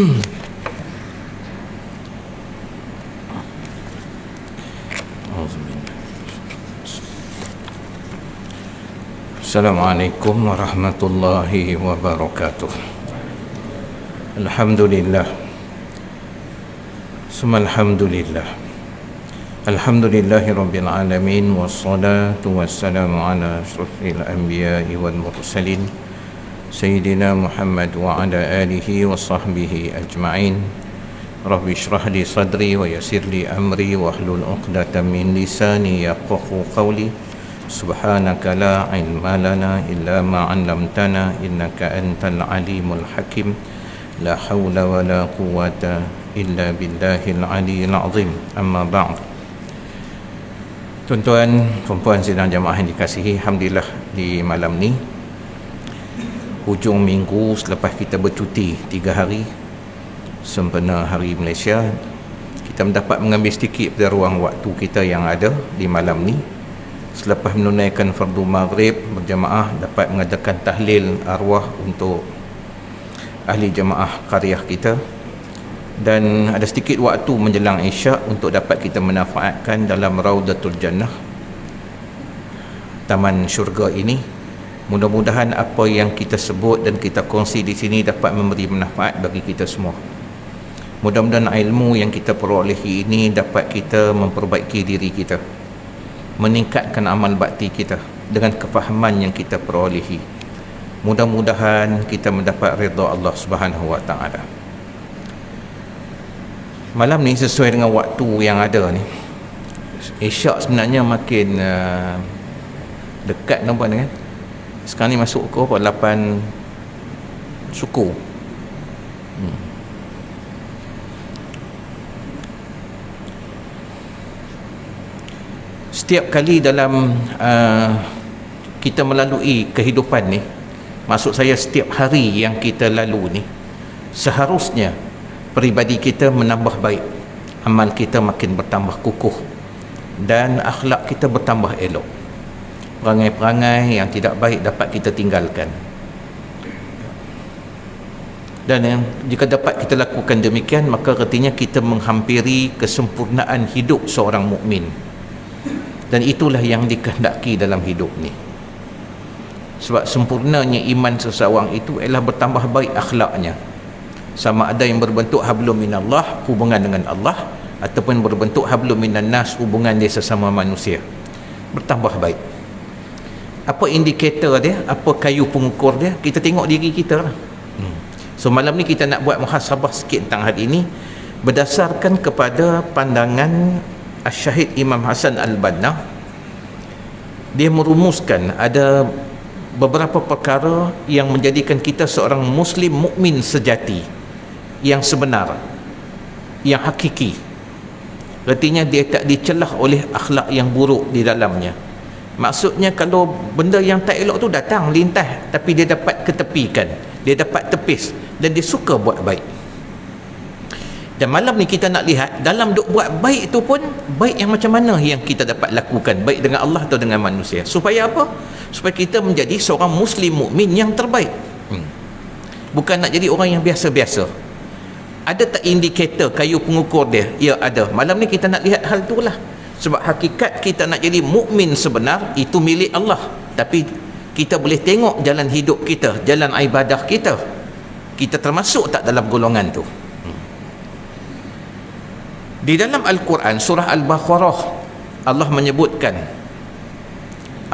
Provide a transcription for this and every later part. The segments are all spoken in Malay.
Assalamualaikum warahmatullahi wabarakatuh. Alhamdulillah, summa alhamdulillah, alhamdulillahi rabbil alamin, wassalatu wassalamu ala asyrafil anbiya'i wal mursalin Sayyidina Muhammad wa ala alihi wa sahbihi ajma'in. Rabbi shrah li sadri wa yassir li amri wa hlul 'uqdatam min lisani yafqahu qawli. Subhanaka la ilma lana illa ma 'allamtana innaka antal alimul hakim. La haula wa la quwwata illa billahil aliyyil azim. Amma ba'd. Tuan-tuan, puan-puan sidang jamaah yang dikasihi, alhamdulillah di malam ni hujung minggu selepas kita bercuti 3 hari sempena Hari Malaysia, kita mendapat mengambil sedikit pada ruang waktu kita yang ada di malam ni. Selepas menunaikan fardu maghrib berjamaah, dapat mengadakan tahlil arwah untuk ahli jemaah qaryah kita, dan ada sedikit waktu menjelang isyak untuk dapat kita manfaatkan dalam Raudatul Jannah, taman syurga ini. Mudah-mudahan apa yang kita sebut dan kita kongsi di sini dapat memberi manfaat bagi kita semua. Mudah-mudahan ilmu yang kita perolehi ini dapat kita memperbaiki diri kita, meningkatkan amal bakti kita dengan kefahaman yang kita perolehi. Mudah-mudahan kita mendapat redha Allah Subhanahu wa taala. Malam ni sesuai dengan waktu yang ada ni, isyak sebenarnya makin dekat, nampak kan? Sekarang ni masuk ke 8 suku. Setiap kali dalam kita melalui kehidupan ni, maksud saya setiap hari yang kita lalu ni, seharusnya peribadi kita menambah baik, amal kita makin bertambah kukuh, dan akhlak kita bertambah elok. Perangai-perangai yang tidak baik dapat kita tinggalkan. Dan jika dapat kita lakukan demikian, maka artinya kita menghampiri kesempurnaan hidup seorang mukmin. Dan itulah yang dikehendaki dalam hidup ni. Sebab sempurnanya iman seseorang itu ialah bertambah baik akhlaknya. Sama ada yang berbentuk hablum minallah, hubungan dengan Allah, ataupun berbentuk hablum minan nas, hubungan dia sesama manusia, bertambah baik. Apa indikator dia, apa kayu pengukur dia? Kita tengok diri kita lah. So malam ni kita nak buat muhasabah sikit tentang hal ini, berdasarkan kepada pandangan Asy-Syahid Imam Hasan Al-Banna. Dia merumuskan ada beberapa perkara yang menjadikan kita seorang muslim mukmin sejati, yang sebenar, yang hakiki. Artinya dia tak dicelah oleh akhlak yang buruk di dalamnya. Maksudnya kalau benda yang tak elok tu datang lintas, tapi dia dapat ketepikan, dia dapat tepis, dan dia suka buat baik. Dan malam ni kita nak lihat dalam duk buat baik tu pun, baik yang macam mana yang kita dapat lakukan, baik dengan Allah atau dengan manusia. Supaya apa? Supaya kita menjadi seorang muslim mukmin yang terbaik. Bukan nak jadi orang yang biasa-biasa. Ada tak indikator, kayu pengukur dia? Ya, ada. Malam ni kita nak lihat hal tu lah. Sebab hakikat kita nak jadi mukmin sebenar itu milik Allah. Tapi kita boleh tengok jalan hidup kita, jalan ibadah kita, kita termasuk tak dalam golongan tu. Di dalam Al-Quran surah Al-Baqarah, Allah menyebutkan,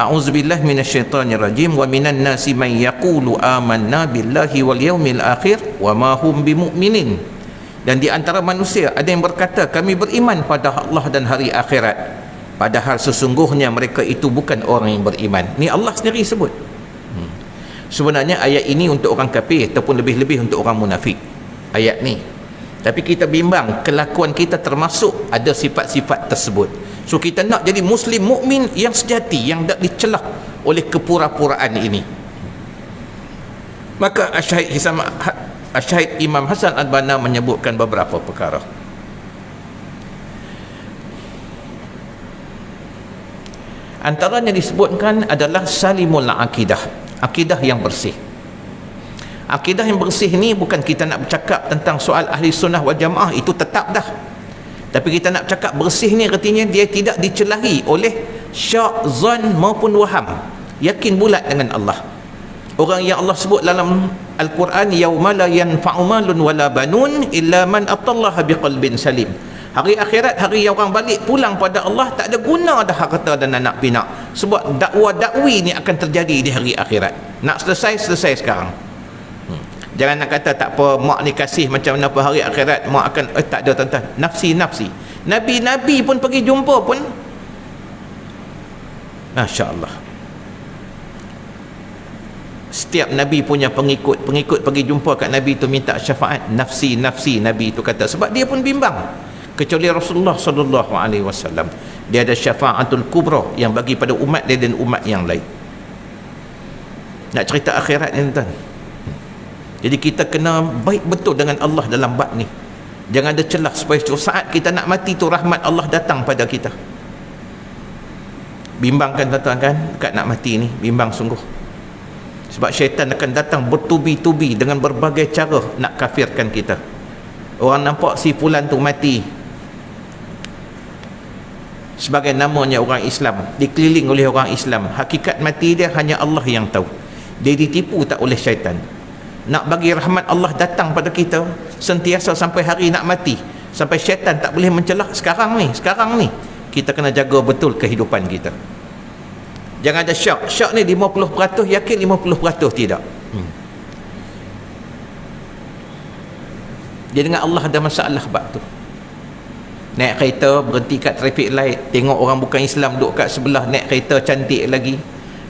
a'udzubillahi minasyaitonirrajim, wa minan nasi man yaqulu amanna billahi wal yaumil akhir wa ma hum bimu'minin. Dan di antara manusia ada yang berkata, kami beriman pada Allah dan hari akhirat, padahal sesungguhnya mereka itu bukan orang yang beriman. Ni Allah sendiri sebut. Sebenarnya ayat ini untuk orang kafir, ataupun lebih-lebih untuk orang munafik, ayat ni. Tapi kita bimbang kelakuan kita termasuk ada sifat-sifat tersebut. So kita nak jadi muslim mukmin yang sejati, yang tak dicelah oleh kepura-puraan ini. Maka Asy-Syahid Imam Hasan Al-Banna menyebutkan beberapa perkara. Antaranya disebutkan adalah salimul akidah, akidah yang bersih. Akidah yang bersih ni bukan kita nak bercakap tentang soal ahli sunnah wal jamaah, itu tetap dah. Tapi kita nak cakap bersih ni artinya dia tidak dicelahi oleh syak, zan maupun waham. Yakin bulat dengan Allah. Orang yang Allah sebut dalam Al-Quran, yauma la yanfa'u malun wala banun illa man atallaha biqalbin salim. Hari akhirat, hari yang orang balik pulang pada Allah, tak ada guna dah harta dan anak pinak. Sebab dakwa-dakwi ni akan terjadi di hari akhirat. Nak selesai sekarang. Jangan nak kata tak apa, mak ni kasih macam mana apa hari akhirat mak akan, tak ada tuan-tuan. Nafsi Nabi-Nabi pun pergi jumpa pun, Masya Allah, setiap Nabi punya pengikut pergi jumpa kat Nabi tu minta syafaat. Nafsi Nabi tu kata, sebab dia pun bimbang. Kecuali Rasulullah sallallahu alaihi wasallam, dia ada syafaatul kubra yang bagi pada umat dia dan umat yang lain. Nak cerita akhirat ni tuan, jadi kita kena baik betul dengan Allah dalam bab ni. Jangan ada celah, supaya suatu saat kita nak mati tu rahmat Allah datang pada kita. Bimbang kan tuan-tuan kan, dekat nak mati ni bimbang sungguh. Sebab syaitan akan datang bertubi-tubi dengan berbagai cara nak kafirkan kita. Orang nampak si fulan tu mati sebagai namanya orang Islam, dikeliling oleh orang Islam, hakikat mati dia hanya Allah yang tahu. Dia ditipu tak oleh syaitan. Nak bagi rahmat Allah datang pada kita sentiasa sampai hari nak mati, sampai syaitan tak boleh mencelah. Sekarang ni kita kena jaga betul kehidupan kita. Jangan ada syak ni 50% yakin, 50% tidak. Dia dengan Allah ada masalah bab tu. Naik kereta berhenti kat traffic light, tengok orang bukan Islam duduk kat sebelah, naik kereta cantik lagi.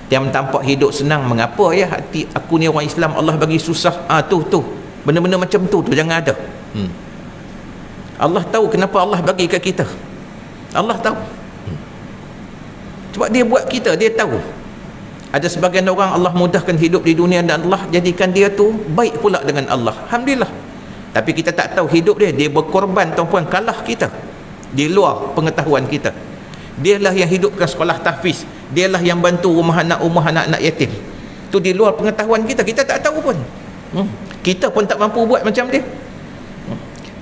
Dia tampak hidup senang. Mengapa ya hati aku ni orang Islam Allah bagi susah? Tu benda-benda macam tu jangan ada. Allah tahu kenapa Allah bagi kat kita. Allah tahu. Sebab dia buat kita, dia tahu. Ada sebagian orang Allah mudahkan hidup di dunia dan Allah jadikan dia tu baik pula dengan Allah. Alhamdulillah. Tapi kita tak tahu hidup dia berkorban tuan-puan, kalah kita di luar pengetahuan kita. Dialah yang hidupkan sekolah tahfiz, dialah yang bantu rumah anak-anak yatim. Tu di luar pengetahuan kita, kita tak tahu pun. Kita pun tak mampu buat macam dia.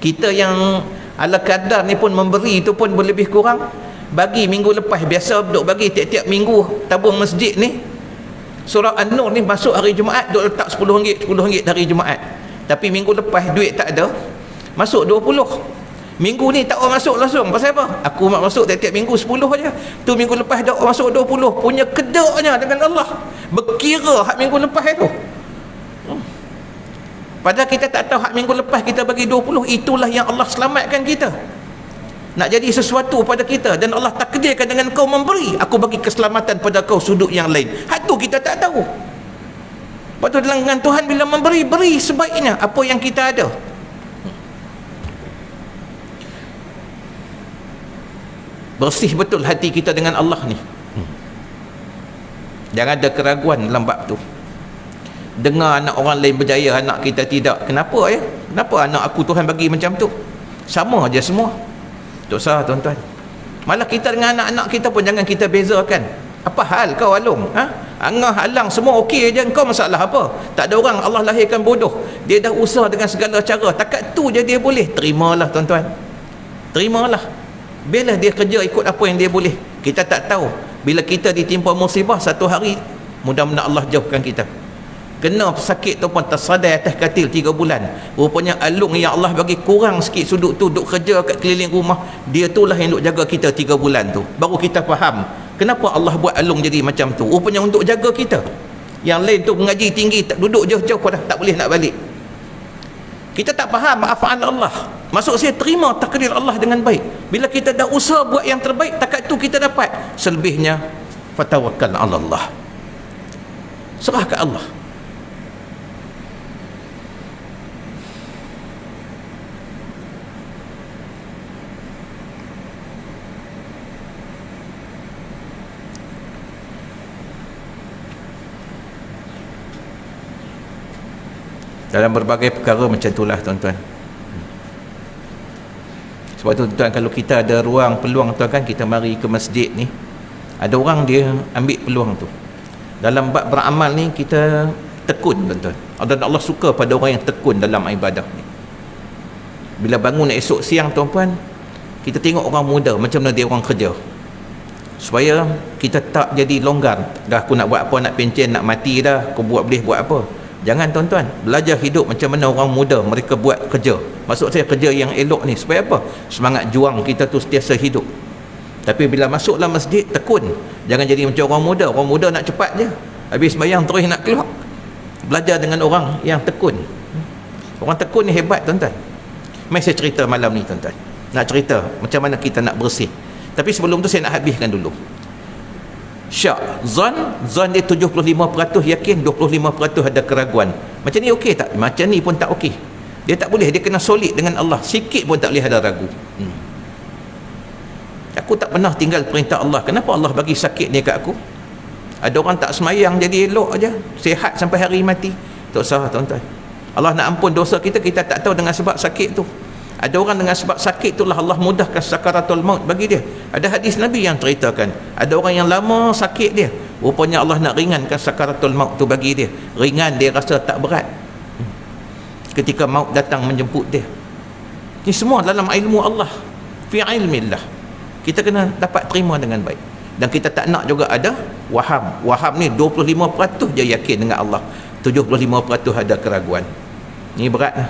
Kita yang ala kadar ni pun memberi tu pun berlebih kurang. Bagi minggu lepas, biasa duk bagi tiap-tiap minggu tabung masjid ni, surah An-Nur ni masuk hari Jumaat duk letak RM10 dari Jumaat. Tapi minggu lepas duit tak ada, masuk 20. Minggu ni tak orang masuk langsung. Pasal apa? Aku masuk tiap-tiap minggu 10 aja. Tu minggu lepas dah orang masuk 20. Punya kedaknya dengan Allah. Berkira hak minggu lepas tu. Padahal kita tak tahu hak minggu lepas kita bagi 20, itulah yang Allah selamatkan kita. Nak jadi sesuatu pada kita, dan Allah takdirkan dengan kau memberi, aku bagi keselamatan pada kau sudut yang lain. Hak tu kita tak tahu. Lepas tu dengan Tuhan bila memberi, beri sebaiknya apa yang kita ada. Bersih betul hati kita dengan Allah ni. Jangan ada keraguan dalam bab tu. Dengar anak orang lain berjaya, anak kita tidak. Kenapa ya? Kenapa anak aku Tuhan bagi macam tu? Sama aja semua. Tak usah tuan-tuan. Malah kita dengan anak-anak kita pun jangan kita bezakan. Apa hal kau Alung? Angah Alang semua okey je, kau masalah apa? Tak ada orang Allah lahirkan bodoh. Dia dah usaha dengan segala cara. Takat tu je dia boleh. Terimalah tuan-tuan. Terimalah. Biarlah dia kerja ikut apa yang dia boleh. Kita tak tahu. Bila kita ditimpa musibah satu hari, mudah-mudahan Allah jauhkan kita. Kena sakit tu pun tersadai atas katil 3 bulan. Rupanya Alung yang Allah bagi kurang sikit sudut tu, duk kerja kat keliling rumah. Dia itulah yang duk jaga kita 3 bulan tu. Baru kita faham kenapa Allah buat Alung jadi macam tu. Rupanya untuk jaga kita. Yang lain tu mengaji tinggi, tak duduk jauh-jauh dah, tak boleh nak balik. Kita tak faham af'al Allah. Maksud saya, terima takdir Allah dengan baik. Bila kita dah usaha buat yang terbaik, takat tu kita dapat. Selebihnya fatawakkal 'ala Allah. Serah ke Allah. Dalam berbagai perkara macam itulah tuan-tuan. Sebab tu tuan, kalau kita ada ruang peluang tuan kan, kita mari ke masjid ni. Ada orang dia ambil peluang tu. Dalam bab beramal ni, kita tekun, tuan-tuan. Dan Allah suka pada orang yang tekun dalam ibadah ni. Bila bangun esok siang, tuan-puan, kita tengok orang muda macam mana dia orang kerja, supaya kita tak jadi longgar. Dah aku nak buat apa, nak pencen, nak mati dah, aku buat boleh buat apa. Jangan, tuan-tuan. Belajar hidup macam mana orang muda mereka buat kerja. Maksud saya kerja yang elok ni, supaya apa? Semangat juang kita tu sentiasa hidup. Tapi bila masuk dalam masjid, tekun. Jangan jadi macam orang muda. Orang muda nak cepat je, habis sembahyang terus nak keluar. Belajar dengan orang yang tekun. Orang tekun ni hebat, tuan-tuan. Mari saya cerita malam ni, tuan-tuan. Nak cerita macam mana kita nak bersih. Tapi sebelum tu saya nak habiskan dulu. Syak, zon dia 75% yakin, 25% ada keraguan. Macam ni okey tak? Macam ni pun tak okey. Dia tak boleh, dia kena solid dengan Allah. Sikit pun tak boleh ada ragu. Aku tak pernah tinggal perintah Allah. Kenapa Allah bagi sakit ni kat aku? Ada orang tak semayang jadi elok aja, sihat sampai hari mati. Tak usah, tuan-tuan. Allah nak ampun dosa kita, kita tak tahu dengan sebab sakit tu. Ada orang dengan sebab sakit itulah Allah mudahkan sakaratul maut bagi dia. Ada hadis Nabi yang ceritakan, ada orang yang lama sakit dia, rupanya Allah nak ringankan sakaratul maut tu bagi dia. Ringan, dia rasa tak berat ketika maut datang menjemput dia. Ini semua dalam ilmu Allah, fi ilmillah. Kita kena dapat terima dengan baik. Dan kita tak nak juga ada waham. Waham ni 25% je yakin dengan Allah, 75% ada keraguan. Ni berat lah.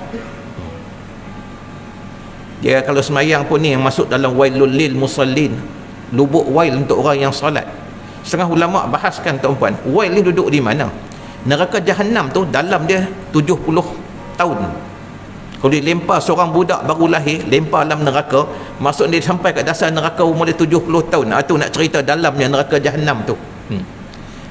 Dia kalau semayang pun ni yang masuk dalam wailul lil musallin, lubuk wail untuk orang yang solat. Setengah ulama bahaskan, tuan-puan, wail ni duduk di mana? Neraka Jahannam tu dalam dia 70 tahun. Kalau dia lempar seorang budak baru lahir, lempar dalam neraka, masuk dia sampai kat dasar neraka umur dia 70 tahun. Itu nak cerita dalamnya neraka Jahannam tu.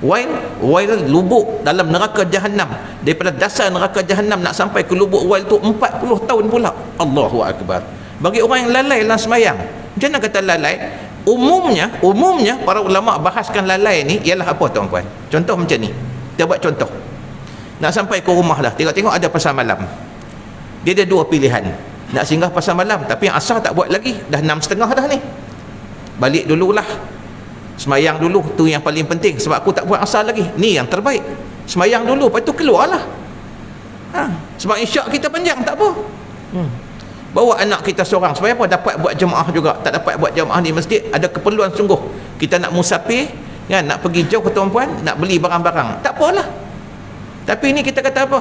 Wail lubuk dalam neraka Jahannam, daripada dasar neraka Jahannam nak sampai ke lubuk wail tu 40 tahun pula. Allahu Akbar. Bagi orang yang lalai dalam semayang, macam mana kata lalai? Umumnya para ulama bahaskan lalai ni ialah apa, tuan-puan? Contoh macam ni, kita buat contoh. Nak sampai ke rumah dah, tengok-tengok ada pasar malam. Dia ada dua pilihan, nak singgah pasar malam, tapi yang asar tak buat lagi, dah 6.30 dah ni, balik dululah, semayang dulu, tu yang paling penting, sebab aku tak buat asar lagi. Ni yang terbaik, semayang dulu, lepas tu keluarlah. Sebab isyak kita panjang, tak apa. Bawa anak kita seorang, supaya apa? Dapat buat jemaah juga. Tak dapat buat jemaah di masjid, ada keperluan sungguh, kita nak musafir kan, nak pergi jauh, tuan-puan, nak beli barang-barang, tak apalah. Tapi ni kita kata apa?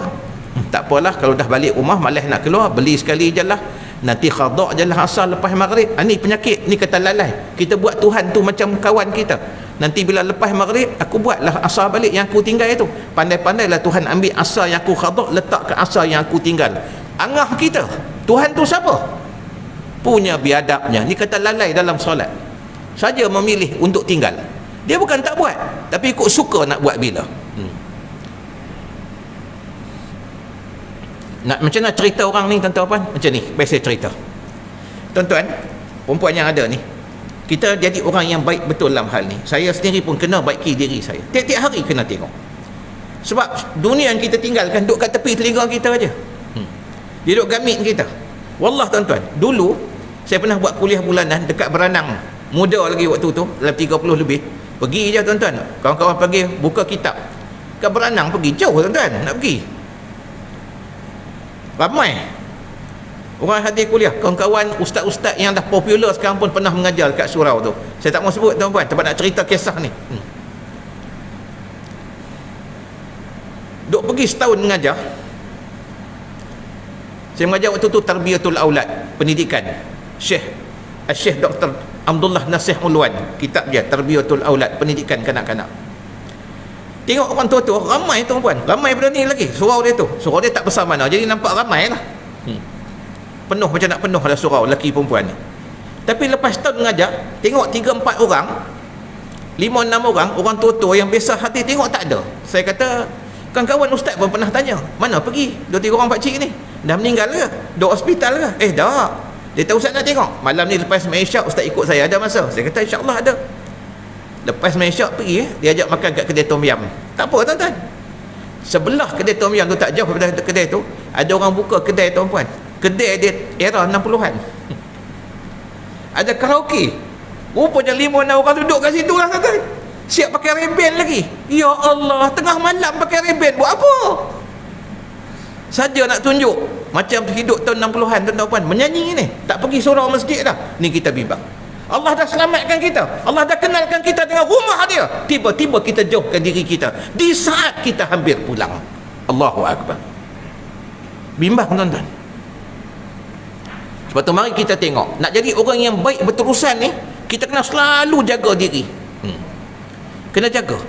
Tak apalah, kalau dah balik rumah malas nak keluar, beli sekali je lah, nanti khadok je lah asal lepas maghrib. Ni penyakit, ni kata lalai. Kita buat Tuhan tu macam kawan kita, nanti bila lepas maghrib aku buatlah asar balik yang aku tinggal itu. Pandai-pandailah Tuhan ambil asar yang aku khadok, letak ke asar yang aku tinggal. Angah kita, Tuhan tu siapa? Punya biadabnya. Ni kata lalai dalam solat, saja memilih untuk tinggal. Dia bukan tak buat, tapi ikut suka nak buat bila. Nak macam mana cerita orang ni, tuan-tuan? Macam ni, biasa cerita. Tuan-tuan, perempuan yang ada ni, kita jadi orang yang baik betul dalam hal ni. Saya sendiri pun kena baiki diri saya. Tiap-tiap hari kena tengok. Sebab dunia yang kita tinggalkan duduk kat tepi telinga kita aja. Dia duduk gamit kita. Wallah, tuan-tuan, dulu saya pernah buat kuliah bulanan dekat Beranang. Muda lagi waktu tu, dalam 30 lebih. Pergi je, tuan-tuan. Kawan-kawan pergi buka kitab. Kat Beranang pergi jauh, tuan-tuan, nak pergi. Ramai orang hadir kuliah, kawan-kawan ustaz-ustaz yang dah popular sekarang pun pernah mengajar kat surau tu. Saya tak mau sebut, tuan-puan, sebab nak cerita kisah ni. Duk pergi setahun mengajar. Saya mengajar waktu tu tarbiyatul aulad, pendidikan. Syekh Dr. Abdullah Nasih Ulwan, kitab dia tarbiyatul aulad, pendidikan kanak-kanak. Tengok orang tua-tua ramai, tuan-puan, ramai berani lagi surau dia tu. Surau dia tak besar mana, jadi nampak ramai lah. Penuh macam nak penuh lah surau lelaki perempuan ni. Tapi lepas tahun mengajar, tengok 3-4 orang, 5-6 orang tua-tua yang biasa hati, tengok tak ada. Saya kata, kawan-kawan ustaz pun pernah tanya, mana pergi 2-3 orang pakcik ni? Dah meninggal ke? Duk hospital ke? Tak. Dia tahu ustaz nak tengok. Malam ni lepas Malaysia, ustaz ikut saya, ada masa? Saya kata insyaAllah ada. Lepas Malaysia pergi, dia ajak makan kat kedai tom yam. Tak apa, tuan-tuan, sebelah kedai tom yam tu, tak jauh daripada kedai tu, ada orang buka kedai, tuan-puan. Kedai dia era 60-an. Ada karaoke. Rupanya 5-6 orang duduk kat situ lah, tuan-tuan. Siap pakai reben lagi. Ya Allah, tengah malam pakai reben buat apa? Saja nak tunjuk macam hidup tahun 60-an, tuan-tuan, menyanyi ni, tak pergi surau masjid dah. Ni kita bimbang. Allah dah selamatkan kita, Allah dah kenalkan kita dengan rumah dia, tiba-tiba kita jauhkan diri kita di saat kita hampir pulang. Allahu Akbar. Bimbang, tuan-tuan. Sebab tu mari kita tengok, nak jadi orang yang baik berterusan ni, kita kena selalu jaga diri. Kena jaga.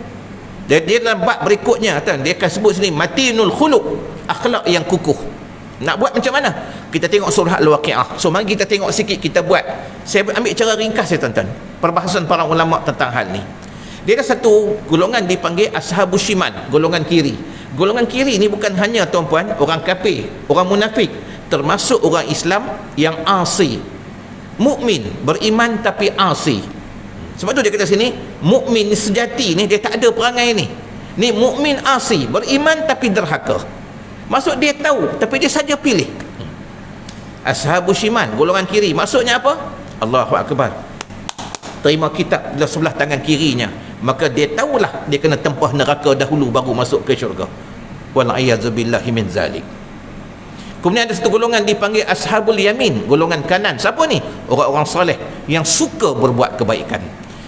Dia dalam bab berikutnya, tuan, dia akan sebut sini matinul khuluq, akhlak yang kukuh. Nak buat macam mana? Kita tengok surah Al-Waqi'ah. So mari kita tengok sikit, kita buat. Saya ambil cara ringkas ya, tuan-tuan, perbahasan para ulama tentang hal ni. Dia ada satu golongan dipanggil ashabus shimal, golongan kiri. Golongan kiri ni bukan hanya, tuan-puan, orang kafir, orang munafik, termasuk orang Islam yang asi, mukmin, beriman tapi asi. Sebab tu dia kata sini, mukmin sejati ni dia tak ada perangai ni. Ni mukmin asi, beriman tapi derhaka. Maksud dia tahu tapi dia saja pilih. Ashabus shimal, golongan kiri, maksudnya apa? Allahu Akbar. Terima kitab dalam sebelah tangan kirinya, maka dia tahulah dia kena tempah neraka dahulu baru masuk ke syurga. Wal a'yadzu billahi min zalik. Kemudian ada satu golongan dipanggil ashabul yamin, golongan kanan. Siapa ni? Orang-orang soleh yang suka berbuat kebaikan.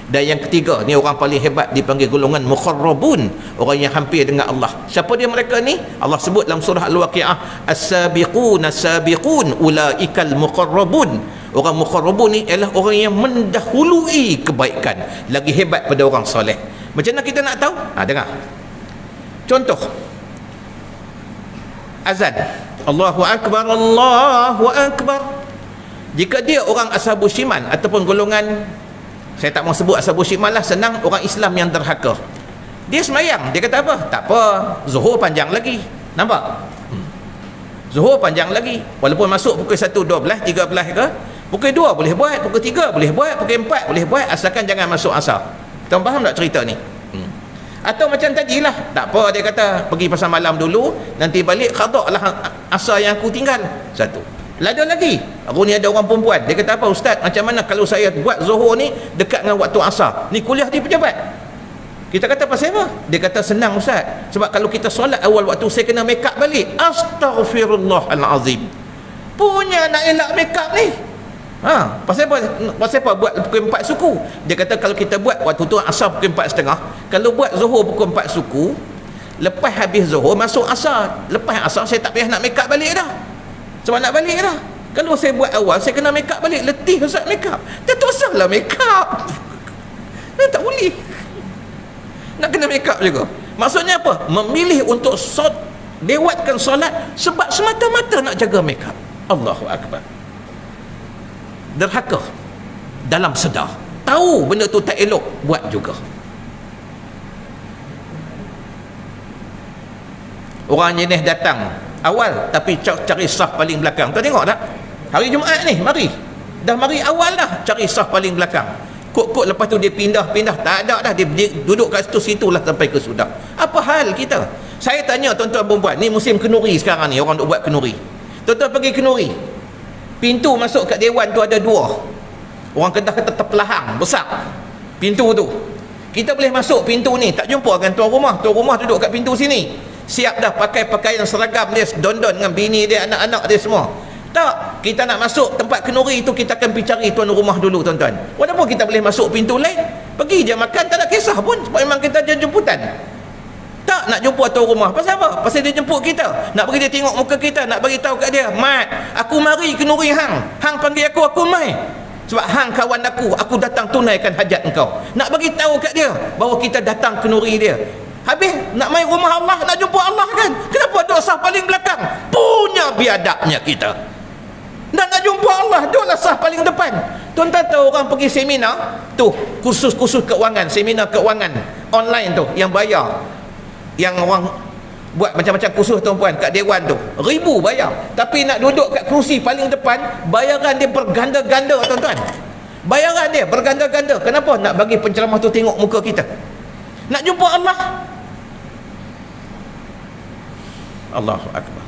Dan yang ketiga, ni orang paling hebat, dipanggil golongan muqarrabun, orang yang hampir dengan Allah. Siapa dia mereka ni? Allah sebut dalam surah Al-Waqi'ah, as-sabiqun as-sabiqun ulaikal muqarrabun. Orang muqarrabun ni ialah orang yang mendahului kebaikan, lagi hebat pada orang soleh. Macam mana kita nak tahu? Dengar contoh azan, Allahu Akbar, Allahu Akbar. Jika dia orang ashabus shimal ataupun golongan, saya tak mau sebut ashabus shimal lah, senang, orang Islam yang derhaka, dia semayang, dia kata apa? Tak apa, zuhur panjang lagi. Nampak? Zuhur panjang lagi, walaupun masuk pukul 1, 12, 13 ke, pukul 2 boleh buat, pukul 3 boleh buat, pukul 4 boleh buat, asalkan jangan masuk asar. Tuan faham tak cerita ni? Atau macam tadilah, tak apa, dia kata pergi pasal malam dulu, nanti balik qada lah asar yang aku tinggal. Satu. Ada lagi, aku ni ada orang perempuan, dia kata apa? Ustaz, macam mana kalau saya buat zuhur ni dekat dengan waktu asar? Ni kuliah di pejabat. Kita kata pasal apa? Dia kata senang Ustaz, sebab kalau kita solat awal waktu saya kena make up balik. Astaghfirullahalazim. Punya nak elak make up ni. Pasal apa? Pasal apa buat pukul 4 suku? Dia kata kalau kita buat waktu tu asar pukul 4.30, kalau buat zuhur pukul 4 suku, lepas habis zuhur masuk asar, lepas asar saya tak payah nak make up balik dah, sebab nak balik dah. Kalau saya buat awal saya kena make up balik, letih Ustaz make up. Dah tak usahlah make up. Tak boleh nak kena make up juga. Maksudnya apa? Memilih untuk lewatkan solat sebab semata-mata nak jaga make up. Allahu Akbar. Derhaka dalam sedar, tahu benda tu tak elok, buat juga. Orang jenis datang awal tapi cari saf paling belakang. Tuan tengok tak? Hari Jumaat ni dah mari awal dah, cari saf paling belakang. Kok lepas tu dia pindah, tak ada dah, dia duduk kat situlah sampai ke sudah. Apa hal kita? Saya tanya tuan-tuan perempuan, ni musim kenuri sekarang ni, orang duk buat kenuri. Tuan-tuan pergi kenuri, pintu masuk kat dewan tu ada 2. Orang Kedah kata terpelahang besar pintu tu. Kita boleh masuk pintu ni, tak jumpa dengan tuan rumah duduk kat pintu sini, siap dah pakai pakaian seragam dia, don-don dengan bini dia, anak-anak dia semua. Tak, kita nak masuk tempat kenuri tu, kita akan pergi cari tuan rumah dulu, tuan-tuan. Walaupun kita boleh masuk pintu lain, pergi je makan, tak ada kisah pun, sebab memang kita ada jemputan. Tak nak jumpa tuan rumah, pasal apa? Pasal dia jemput kita, nak bagi dia tengok muka kita, nak bagi tahu kat dia, mat, aku mari kenuri hang panggil aku mai. Sebab hang kawan aku datang tunaikan hajat engkau. Nak bagi tahu kat dia bahawa kita datang kenuri dia. Habis nak main rumah Allah, nak jumpa Allah kan, kenapa duduk sah paling belakang? Punya biadabnya kita. Dan nak jumpa Allah, duduklah sah paling depan. Tuan-tuan tahu orang pergi seminar tu, kursus-kursus keuangan, seminar keuangan online tu yang bayar, yang orang buat macam-macam kursus tuan-puan kat dewan tu, ribu bayar, tapi nak duduk kat kerusi paling depan, bayaran dia berganda-ganda, tuan-tuan. Bayaran dia berganda-ganda. Kenapa? Nak bagi penceramah tu tengok muka kita. Nak jumpa Allah. Allahu Akbar.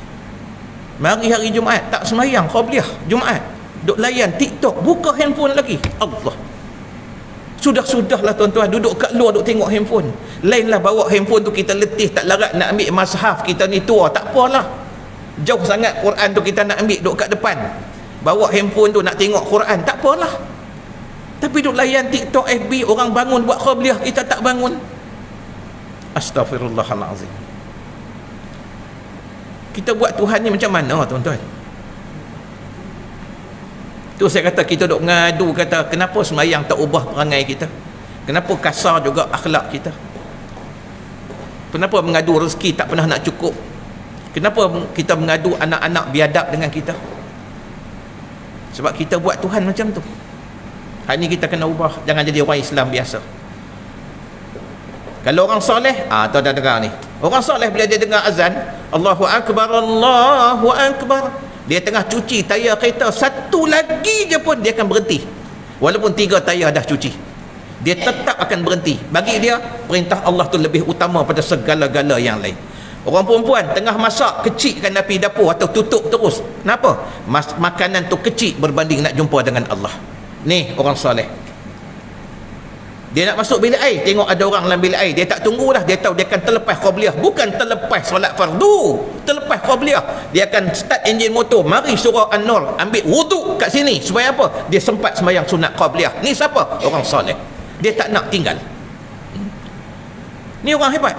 Mari hari Jumaat tak semayang qabliyah Jumaat, duk layan TikTok, buka handphone lagi. Allah. Sudah-sudahlah tuan-tuan, duduk kat luar duk tengok handphone. Lainlah bawa handphone tu kita letih tak larat nak ambil mushaf, kita ni tua, tak apalah. Jauh sangat Quran tu kita nak ambil duk kat depan. Bawa handphone tu nak tengok Quran, tak apalah. Tapi duk layan TikTok, FB, orang bangun buat qabliyah, kita tak bangun. Astaghfirullahalazim. Kita buat Tuhan ni macam mana tuan-tuan? Tu saya kata kita duk ngadu, kata kenapa sembahyang tak ubah perangai kita, kenapa kasar juga akhlak kita, kenapa mengadu rezeki tak pernah nak cukup, kenapa kita mengadu anak-anak biadab dengan kita. Sebab kita buat Tuhan macam tu. Hari ni kita kena ubah, jangan jadi orang Islam biasa. Kalau orang soleh, tuan dah dengar ni, orang soleh bila dia dengar azan Allahu Akbar, Allahu Akbar, dia tengah cuci tayar kereta, satu lagi je pun dia akan berhenti. Walaupun 3 tayar dah cuci, dia tetap akan berhenti. Bagi dia, perintah Allah tu lebih utama pada segala-gala yang lain. Orang perempuan tengah masak, kecilkan api dapur atau tutup terus. Kenapa? Makanan tu kecil berbanding nak jumpa dengan Allah. Ni orang soleh. Dia nak masuk bilik air, tengok ada orang dalam bilik air, dia tak tunggulah, dia tahu dia akan terlepas qabliyah, bukan terlepas solat fardu, terlepas qabliyah. Dia akan start enjin motor, mari surah An-Nur, ambil wuduk kat sini, supaya apa? Dia sempat sembahyang sunat qabliyah. Ni siapa? Orang soleh. Dia tak nak tinggal. Ni orang hebat.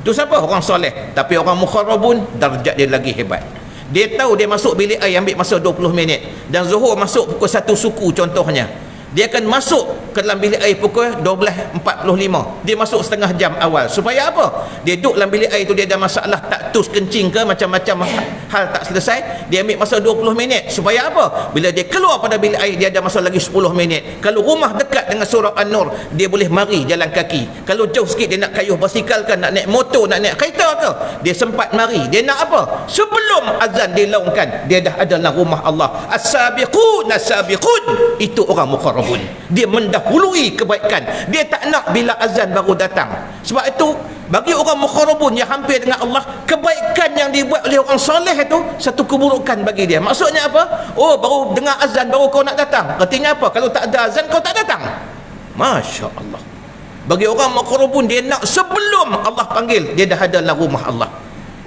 Tu siapa? Orang soleh. Tapi orang mukharrabun, darjat dia lagi hebat. Dia tahu dia masuk bilik air ambil masa 20 minit, dan zuhur masuk pukul 1 suku contohnya. Dia akan masuk ke dalam bilik air pukul 12.45. Dia masuk setengah jam awal. Supaya apa? Dia duduk dalam bilik air tu, dia ada masalah taktus kencing ke, macam-macam hal tak selesai, dia ambil masa 20 minit. Supaya apa? Bila dia keluar pada bilik air, dia ada masa lagi 10 minit. Kalau rumah dekat dengan surah An-Nur, dia boleh mari jalan kaki. Kalau jauh sikit, dia nak kayuh basikal ke, nak naik motor, nak naik kereta ke, dia sempat mari. Dia nak apa? Sebelum azan dilaungkan, dia dah ada dalam rumah Allah. As-sabiqun, as-sabiqun. Itu orang mukharrab. Dia mendahului kebaikan. Dia tak nak bila azan baru datang. Sebab itu bagi orang mukharrabun yang hampir dengan Allah, kebaikan yang dibuat oleh orang soleh itu satu keburukan bagi dia. Maksudnya apa? Oh, baru dengar azan baru kau nak datang. Artinya apa? Kalau tak ada azan kau tak datang. Masya Allah. Bagi orang mukharrabun, dia nak sebelum Allah panggil, dia dah ada dalam rumah Allah.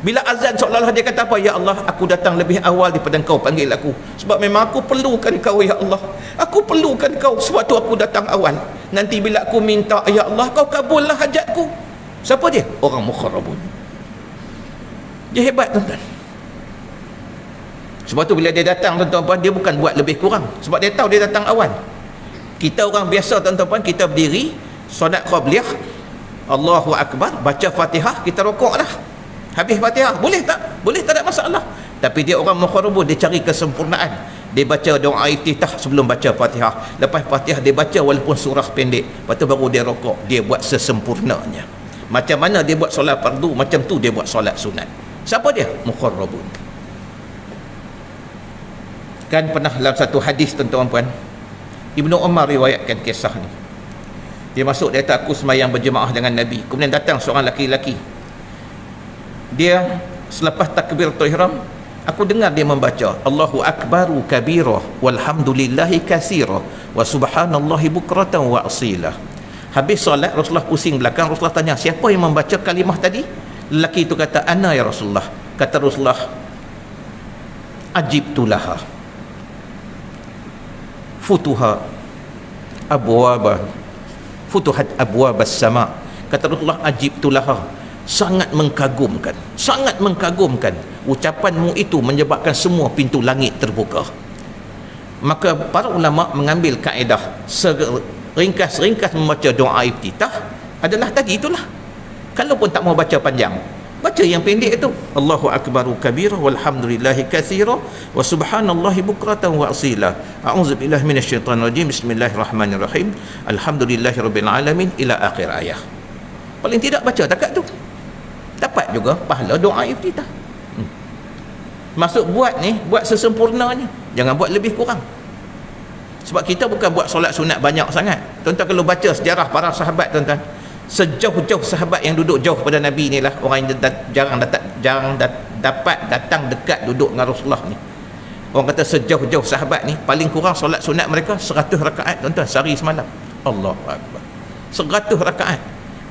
Bila azan seolah-olah dia kata apa? Ya Allah, aku datang lebih awal daripada kau panggil aku. Sebab memang aku perlukan kau, ya Allah. Aku perlukan kau, sebab tu aku datang awal. Nanti bila aku minta, ya Allah, kau kabullah hajatku. Siapa dia? Orang mukharrabun. Dia hebat, tuan-tuan. Sebab tu bila dia datang, tuan-tuan, dia bukan buat lebih kurang. Sebab dia tahu dia datang awal. Kita orang biasa, tuan-tuan, kita berdiri, solat qabliyah, Allahu Akbar, baca Fatihah, kita rokok dah. Habis Fatihah, boleh tak? Boleh, tak ada masalah. Tapi dia orang mukharrabun, dia cari kesempurnaan. Dia baca doa iftitah sebelum baca Fatihah. Lepas Fatihah dia baca walaupun surah pendek. Lepas tu baru dia rokok. Dia buat sesempurnanya. Macam mana dia buat solat fardu, macam tu dia buat solat sunat. Siapa dia? Mukharrabun. Kan pernah dalam satu hadis, tuan-tuan puan, Ibnu Umar riwayatkan kisah ni. Dia masuk, dia kata aku sembahyang berjemaah dengan Nabi. Kemudian datang seorang laki-laki. Dia selepas takbiratul ihram, aku dengar dia membaca Allahu Akbaru kabirah walhamdulillahi katsirah wa subhanallahi bukratan wa asila. Habis solat, Rasulullah pusing belakang. Rasulullah tanya, siapa yang membaca kalimah tadi? Lelaki itu kata, ana ya Rasulullah. Kata Rasulullah, ajibtu laha futuha abwaba futuhat abwabas sama. Kata Rasulullah, ajibtu laha, sangat mengkagumkan, sangat mengkagumkan. Ucapanmu itu menyebabkan semua pintu langit terbuka. Maka para ulama mengambil kaedah ringkas-ringkas membaca doa iftitah adalah tadi itulah. Kalau pun tak mau baca panjang, baca yang pendek itu, Allahu Akbaru kabirah walhamdulillahi katsira wa subhanallahi bukratan wa asila. A'udzubillahi minasyaitanir rajim. Bismillahirrahmanirrahim. Alhamdulillahirabbil alamin ila akhir ayat. Paling tidak baca takat tu, dapat juga pahala doa iftitah. Maksud buat ni, buat sesempurnanya, jangan buat lebih kurang. Sebab kita bukan buat solat sunat banyak sangat. Tuan-tuan kalau baca sejarah para sahabat, tuan-tuan, sejauh-jauh sahabat yang duduk jauh pada Nabi ni lah orang yang jarang dapat datang dekat duduk dengan Rasulullah ni. Orang kata sejauh-jauh sahabat ni paling kurang solat sunat mereka 100 rakaat, tuan-tuan, sehari semalam. Allahu Akbar. 100 rakaat.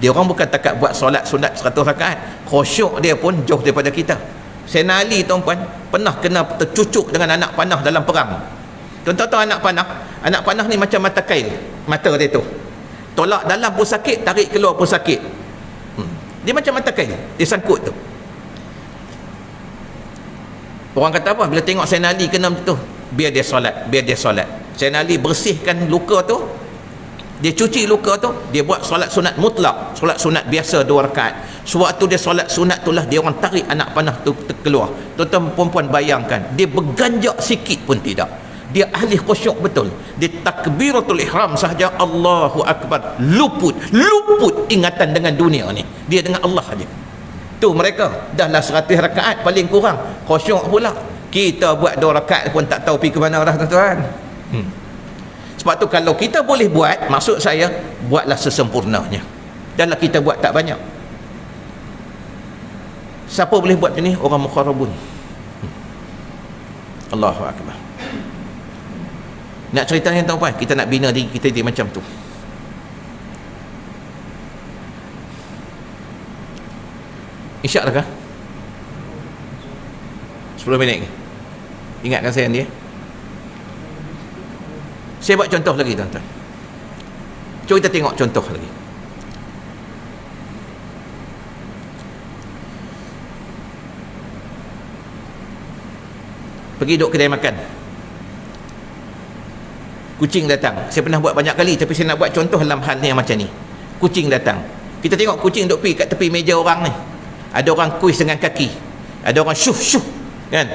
Dia orang bukan takat buat solat sunat 100 rakaat, khusyuk dia pun jauh daripada kita. Sayyidina Ali tuan-puan pernah kena tercucuk dengan anak panah dalam perang. Tuan-tuan tahu anak panah? Anak panah ni macam mata kail, mata dia tu. Tolak dalam pun sakit, tarik keluar pun sakit. Dia macam mata kail, dia sangkut tu. Orang kata apa? Bila tengok Sayyidina Ali kena macam tu, biar dia solat, biar dia solat. Sayyidina Ali bersihkan luka tu, dia cuci luka tu, dia buat solat sunat mutlak, solat sunat biasa 2 rakaat. Sewaktu dia solat sunat tu lah, dia orang tarik anak panah tu keluar. Tuan-tuan perempuan bayangkan, dia berganjak sikit pun tidak. Dia ahli khusyuk betul. Dia takbiratul ihram sahaja, Allahu Akbar, luput ingatan dengan dunia ni. Dia dengan Allah aja. Tu mereka dah lah 100 rakaat paling kurang, khusyuk pula. Kita buat 2 rakaat pun tak tahu pergi ke mana dah tuan-tuan. Sebab tu kalau kita boleh buat, maksud saya buatlah sesempurnanya. Danlah kita buat tak banyak. Siapa boleh buat macam ni? Orang mukharrabun. Allahu Akbar. Nak ceritanya tuan-tuan, kita nak bina diri kita dia macam tu. Isyak dah kah? 10 minit ke? Ingatkan saya dia. Saya buat contoh lagi tuan-tuan. Cuba kita tengok contoh lagi. Pergi duduk kedai makan, kucing datang. Saya pernah buat banyak kali, tapi saya nak buat contoh dalam hal ni yang macam ni. Kucing datang, kita tengok kucing duduk pergi kat tepi meja orang ni. Ada orang kuis dengan kaki, ada orang syuh kan,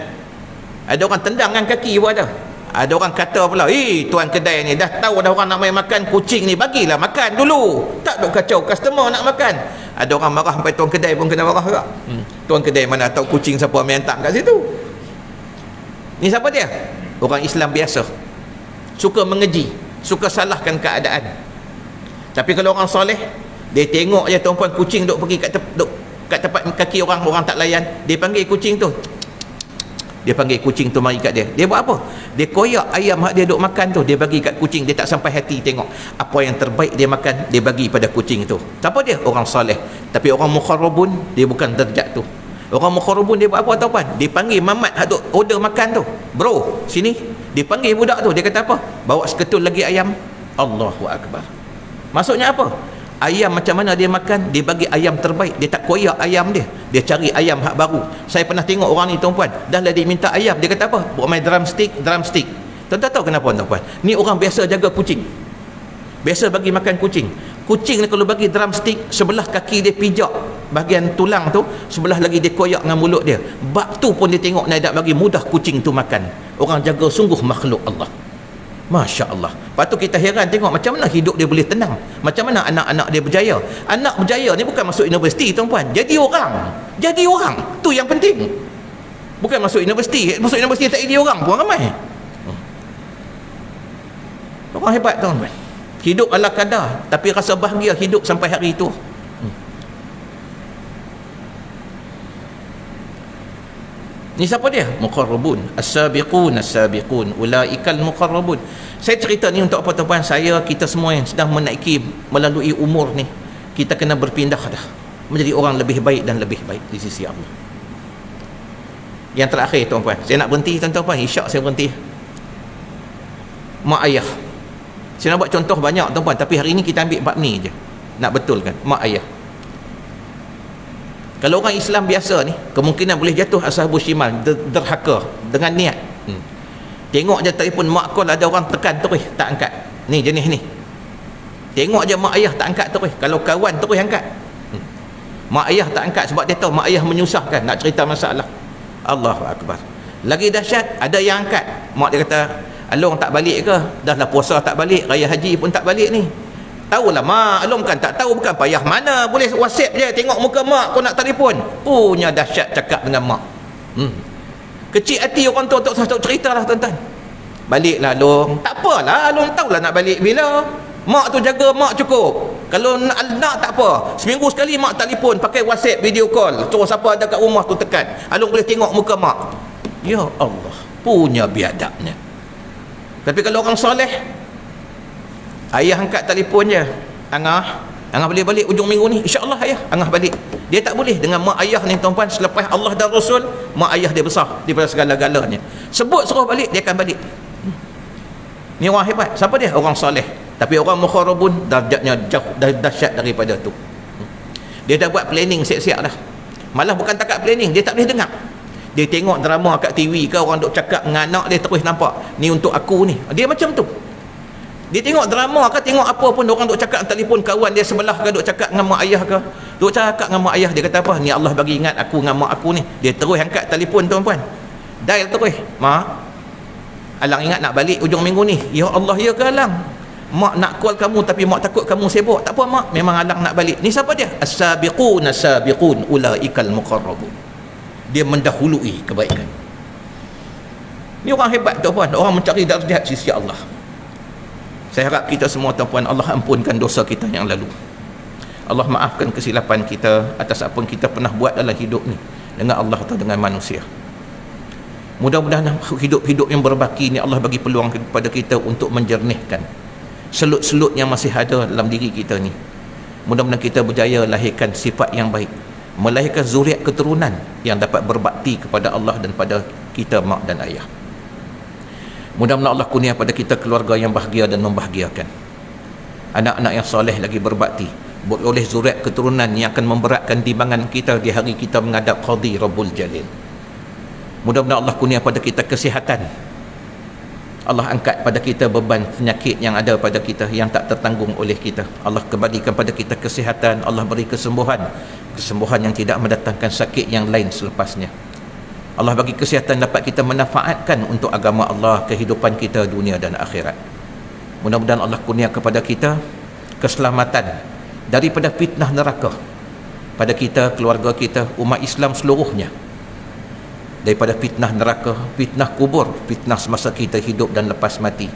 ada orang tendang dengan kaki pun ada. Ada orang kata pula, tuan kedai ni dah tahu dah orang nak main makan kucing ni, bagilah makan dulu, tak duk kacau customer nak makan. Ada orang marah sampai tuan kedai pun kena marah juga. Tuan kedai mana tahu kucing siapa main tak kat situ. Ni siapa dia? Orang Islam biasa, suka mengeji, suka salahkan keadaan. Tapi kalau orang soleh, dia tengok je tuan-puan kucing duk pergi kat tempat kaki orang, orang tak layan, dia panggil kucing tu, dia panggil kucing tu mari kat dia. Dia buat apa? Dia koyak ayam hak dia duk makan tu, dia bagi kat kucing. Dia tak sampai hati tengok apa yang terbaik dia makan, dia bagi pada kucing tu. Siapa dia? Orang soleh. Tapi orang mukharrabun, dia bukan derajat tu. Orang mukharrabun dia buat apa tuan-puan? Dia panggil mamat hak duk order makan tu, bro sini. Dia panggil budak tu, dia kata apa? Bawa seketul lagi ayam. Allahu Akbar. Maksudnya apa? Ayam macam mana dia makan, dia bagi ayam terbaik. Dia tak koyak ayam dia, dia cari ayam hak baru. Saya pernah tengok orang ni tuan-puan, dah lah dia minta ayam, dia kata apa? Buat main drumstick. Tuan-tuan tahu kenapa tuan-puan? Ni orang biasa jaga kucing, biasa bagi makan kucing. Kucing ni kalau bagi drumstick, sebelah kaki dia pijak bahagian tulang tu, sebelah lagi dia koyak dengan mulut dia. Bab tu pun dia tengok nak bagi mudah kucing tu makan. Orang jaga sungguh makhluk Allah. Masya Allah. Lepas tu kita heran tengok macam mana hidup dia boleh tenang, macam mana anak-anak dia berjaya. Anak berjaya ni bukan masuk universiti tuan-puan, jadi orang tu yang penting. Bukan masuk universiti tak jadi orang pun ramai. Orang hebat tuan-puan, hidup ala kadar, tapi rasa bahagia hidup sampai hari itu. Ni siapa dia? Muqarrabun, as-sabiqun ulaikal muqarrabun. Saya cerita ni untuk apa tuan-puan? Kita semua yang sedang menaiki melalui umur ni, kita kena berpindah dah menjadi orang lebih baik dan lebih baik di sisi Allah. Yang terakhir tuan-puan, saya nak berhenti tuan-puan, isyak saya berhenti. Mak ayah. Saya nak buat contoh banyak tuan-puan, tapi hari ni kita ambil bab ni je, nak betulkan mak ayah. Kalau orang Islam biasa ni, kemungkinan boleh jatuh ashabus shimal, derhaka dengan niat. Tengok je telefon mak kau ada orang tekan terus tak angkat. Ni jenis ni. Tengok je mak ayah tak angkat terus. Kalau kawan terus angkat. Mak ayah tak angkat sebab dia tahu mak ayah menyusahkan nak cerita masalah. Allahu Akbar. Lagi dahsyat, ada yang angkat. Mak dia kata, "Along tak balik ke? Dah lah puasa tak balik, raya haji pun tak balik ni." Tahulah mak, Along kan tak tahu, bukan payah mana, boleh WhatsApp je, tengok muka mak kau nak telefon. Punya dahsyat cakap dengan mak. Kecil hati orang tu untuk satu cerita lah tuan-tuan. Baliklah Along. Tak apalah, Along tahulah nak balik bila. Mak tu jaga mak cukup. Kalau nak tak apa, seminggu sekali mak telefon pakai WhatsApp video call, terus siapa ada kat rumah tu tekan, Along boleh tengok muka mak. Ya Allah, punya biadabnya. Tapi kalau orang soleh, Ayah angkat telefon je, Angah boleh balik ujung minggu ni? InsyaAllah ayah. Angah balik. Dia tak boleh dengan mak ayah ni tuan-tuan. Selepas Allah dan Rasul, mak ayah dia besar daripada segala-galanya. Sebut suruh balik, dia akan balik. Ni orang hebat. Siapa dia? Orang soleh. Tapi orang mukharabun, darjatnya jauh dahsyat daripada tu. Dia dah buat planning siap-siap dah. Malah bukan takat planning, dia tak boleh dengar. Dia tengok drama kat TV ke, orang duk cakap dengan anak dia, terus nampak ni untuk aku ni. Dia macam tu. Dia tengok drama ke, tengok apa pun, orang duk cakap telefon kawan dia sebelah ke, duk cakap dengan mak ayah ke, duk cakap dengan mak ayah. Dia kata apa? Ni Allah bagi ingat aku dengan mak aku ni. Dia terus angkat telefon tuan-puan, dial terus, mak, Alang ingat nak balik ujung minggu ni. Ya Allah, ya ke Alang? Mak nak call kamu tapi mak takut kamu sibuk. Tak apa mak, memang Alang nak balik. Ni siapa dia? As-sabiqun as-sabiqun ulaikal muqarrabun. Dia mendahului kebaikan. Ni orang hebat tuan-puan, orang mencari darjat sisi Allah. Saya harap kita semua tuan-puan, Allah ampunkan dosa kita yang lalu. Allah maafkan kesilapan kita atas apa yang kita pernah buat dalam hidup ni, dengan Allah atau dengan manusia. Mudah-mudahan hidup-hidup yang berbaki ni Allah bagi peluang kepada kita untuk menjernihkan selut-selut yang masih ada dalam diri kita ni. Mudah-mudahan kita berjaya lahirkan sifat yang baik, melahirkan zuriat keturunan yang dapat berbakti kepada Allah dan pada kita mak dan ayah. Mudah-mudahan Allah kurnia pada kita keluarga yang bahagia dan membahagiakan, anak-anak yang soleh lagi berbakti, beroleh zuriat keturunan yang akan memberatkan timbangan kita di hari kita menghadap Qadhi Rabbul Jalil. Mudah-mudahan Allah kurnia pada kita kesihatan. Allah angkat pada kita beban penyakit yang ada pada kita yang tak tertanggung oleh kita. Allah kembalikan pada kita kesihatan. Allah beri kesembuhan yang tidak mendatangkan sakit yang lain selepasnya. Allah bagi kesihatan dapat kita manfaatkan untuk agama Allah, kehidupan kita dunia dan akhirat. Mudah-mudahan Allah kurnia kepada kita keselamatan daripada fitnah neraka pada kita, keluarga kita, umat Islam seluruhnya, daripada fitnah neraka, fitnah kubur, fitnah semasa kita hidup dan lepas mati.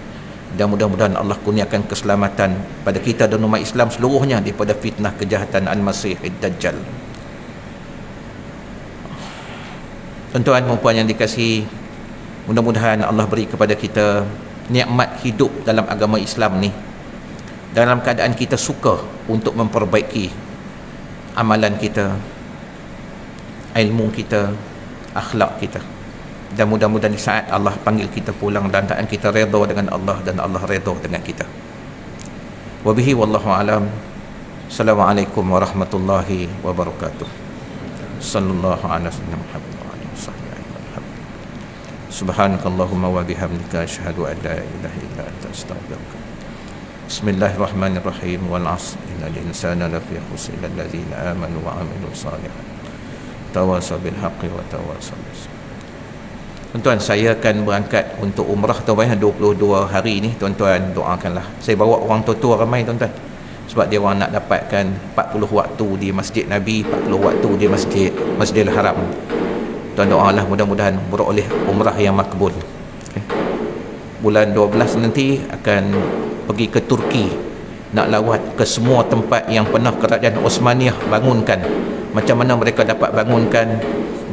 Dan mudah-mudahan Allah kurniakan keselamatan pada kita dan umat Islam seluruhnya daripada fitnah kejahatan Al-Masih Ad-Dajjal. Tuan-tuan dan puan yang dikasihi, mudah-mudahan Allah beri kepada kita nikmat hidup dalam agama Islam ni dalam keadaan kita suka untuk memperbaiki amalan kita, ilmu kita, akhlak kita. Dan mudah-mudahan di saat Allah panggil kita pulang dan keadaan kita redha dengan Allah dan Allah redha dengan kita. Wabihi wallahu alam. Assalamualaikum warahmatullahi wabarakatuh. Sallallahu alaihi wasallam. Subhanakallahumma wa bihamdika asyhadu an la ilaha illa anta astaghfiruka. Bismillahirrahmanirrahim. Wal 'asr innal insana lafi khusr illa allazina amanu wa 'amilus shalihat tawasaw bil haqqi wa tawasaw bis sabr. Tuan-tuan, saya akan berangkat untuk umrah tuan-tuan 22 hari ni. Tuan-tuan doakanlah. Saya bawa orang tua-tua ramai tuan-tuan, sebab dia orang nak dapatkan 40 waktu di Masjid Nabi, 40 waktu di Masjidil Haram. Tuan doalah mudah-mudahan beroleh umrah yang makbul. Okay. Bulan 12 nanti akan pergi ke Turki, nak lawat ke semua tempat yang pernah kerajaan Osmaniyah bangunkan. Macam mana mereka dapat bangunkan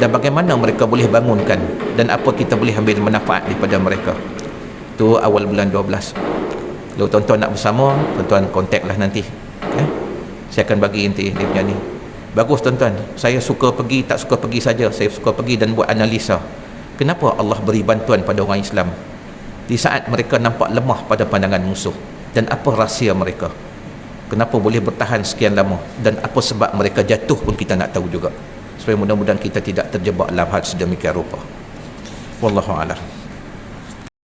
dan bagaimana mereka boleh bangunkan dan apa kita boleh ambil manfaat daripada mereka. Tu awal bulan 12. Kalau tuan-tuan nak bersama, tuan-tuan kontaklah nanti. Okay. Saya akan bagi nanti dia punya ni. Bagus tuan-tuan, saya suka pergi, tak suka pergi saja. Saya suka pergi dan buat analisa. Kenapa Allah beri bantuan pada orang Islam di saat mereka nampak lemah pada pandangan musuh, dan apa rahsia mereka? Kenapa boleh bertahan sekian lama, dan apa sebab mereka jatuh pun kita nak tahu juga, supaya mudah-mudahan kita tidak terjebak dalam hal sedemikian rupa. Wallahu a'lam.